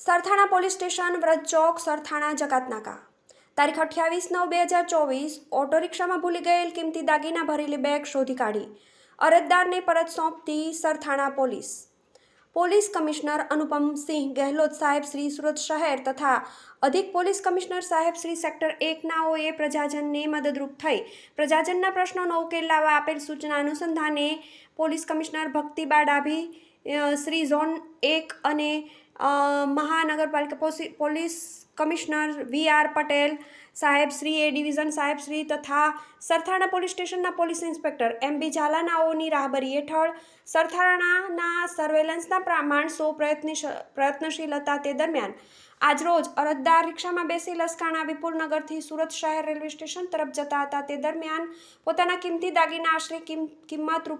Sarthana police station Vraj ચોક સરથાણા જકાતનાકા તારીખ 28/9/2024 auto રિક્ષામાં ભૂલી ગયેલ કિંમતી દાગીના ભરેલી બેગ શોધી કાઢી અરજદારને પરત સોંપતી સરથાણા પોલીસ કમિશનર અનુપમસિંહ ગેહલોત સાહેબ શ્રી સુરત શહેર તથા અધિક પોલીસ કમિશનર સાહેબ શ્રી સેક્ટર 1નાઓએ પ્રજાજનને મદદરૂપ થઈ પ્રજાજનના પ્રશ્નોનો ઉકેલ લાવવા આપેલ સૂચના અનુસંધાને police commissioner Bhaktiba Dabhi Shri zone 1 અને મહાનગરપાલિકા પોલીસ કમિશનર વી.આર. પટેલ સાહેબ શ્રી એ ડિવિઝન સાહેબ શ્રી તથા સરથાણા પોલીસ સ્ટેશનના પોલીસ ઇન્સ્પેક્ટર એમ.બી. ઝાલાનાઓની રાહબરી હેઠળ સરથાણાના સર્વેલન્સના માણસો પ્રયત્નશીલ હતા. તે દરમિયાન આજરોજ અરજદાર રિક્ષામાં બેસી લસકાણા વિપુલનગરથી સુરત શહેર રેલવે સ્ટેશન તરફ જતા હતા. તે દરમિયાન પોતાના કિંમતી દાગીના આશરે કિંમત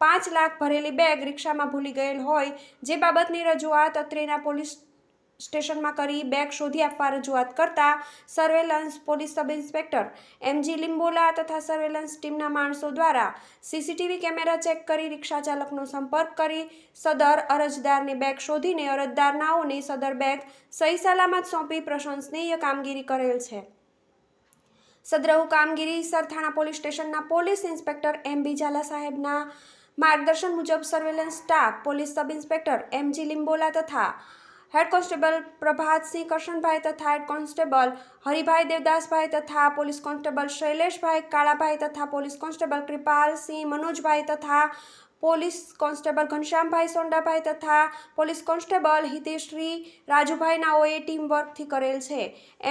₹5 લાખ ભરેલી બેગ રિક્ષામાં ભૂલી ગયેલ હોય જે બાબતની રજૂઆત અત્રેના પોલીસ સ્ટેશનમાં કરી બેગ શોધી આપવા રજૂઆત કરતા surveillance police sub inspector MG. Limbola તથા સર્વેલન્સ ટીમના માણસો દ્વારા સીસીટીવી કેમેરા ચેક કરી રિક્ષા ચાલકનો સંપર્ક કરી સદર અરજદારની બેગ શોધીને અરજદારનાઓને સદર બેગ સહી સલામત સોંપી પ્રશંસનીય કામગીરી કરેલ છે. સદરહુ કામગીરી સરથાણા પોલીસ સ્ટેશનના પોલીસ ઇન્સ્પેક્ટર એમ.બી. ઝાલા સાહેબના માર્ગદર્શન મુજબ surveillance staff police sub inspector MG. Limbola તથા હેડ કોન્સ્ટેબલ પ્રભાતસિંહ કરશનભાઈ તથા હેડ કોન્સ્ટેબલ હરિભાઈ દેવદાસભાઈ તથા પોલીસ કોન્સ્ટેબલ શૈલેષભાઈ કાળાભાઈ તથા પોલીસ કોન્સ્ટેબલ કૃપાલસિંહ મનોજભાઈ તથા પોલીસ કોન્સ્ટેબલ ઘનશ્યામભાઈ સોંડાભાઈ તથા પોલીસ કોન્સ્ટેબલ હિતેશ્રી રાજુભાઈનાઓએ ટીમ વર્કથી કરેલ છે.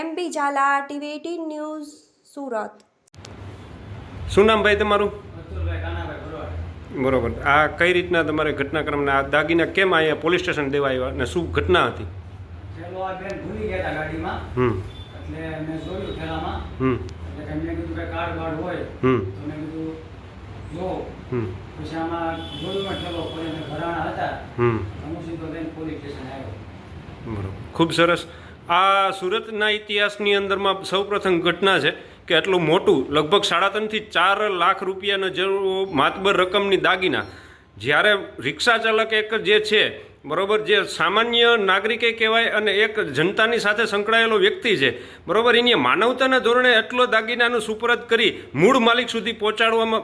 MB. Zala, TV 18 news, Surat. શું નામ ભાઈ તમારું? બરોબર. આ કઈ રીતના તમારે ઘટનાક્રમના આ દાગીના કેમ અહીંયા પોલીસ સ્ટેશન દેવા આવ્યા અને શું ઘટના હતી? ચલો આ બેન ભૂલી ગયા હતા ગાડીમાં. એટલે મેં જોયું થેલામાં. એટલે મેં કીધું કે કાર્ડ બાર્ડ હોય તો મેં કીધું જો પછી આમાં જોયું મેં થેલો કરીને ભરાણા હતા. હું સીધો બેન પોલીસ સ્ટેશન આવ્યો. બરોબર, ખૂબ સરસ. આ સુરતના ઇતિહાસની અંદરમાં સૌપ્રથમ ઘટના છે કે આટલું મોટું લગભગ 3.5 થી 4 લાખ રૂપિયાનો જેવું માતબર રકમની દાગીના જ્યારે રિક્ષા ચાલક એક જે છે બરાબર, જે સામાન્ય નાગરિકે કહેવાય અને એક જનતાની સાથે સંકળાયેલો વ્યક્તિ છે બરાબર, એની માનવતાના ધોરણે એટલો દાગીનાનું સુપરત કરી મૂળ માલિક સુધી પહોંચાડવામાં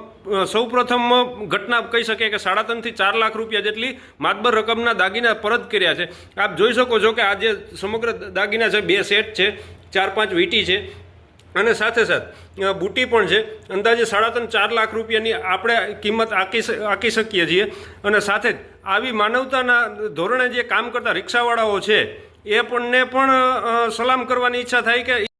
સૌપ્રથમ ઘટના કહી શકે કે 3.5 થી 4 લાખ રૂપિયા જેટલી માતબર રકમના દાગીના પરત કર્યા છે. આપ જોઈ શકો છો કે આ જે સમગ્ર દાગીના છે 2 સેટ છે, 4-5 વીંટી છે અને સાથે બુટી પણ છે. અંદાજે 3.5-4 લાખ રૂપિયાની આપણે કિંમત આંકી શકીએ છીએ. અને સાથે જ આવી માનવતાના ધોરણે જે કામ કરતા રિક્ષાવાળાઓ છે એ પણ સલામ કરવાની ઈચ્છા થાય કે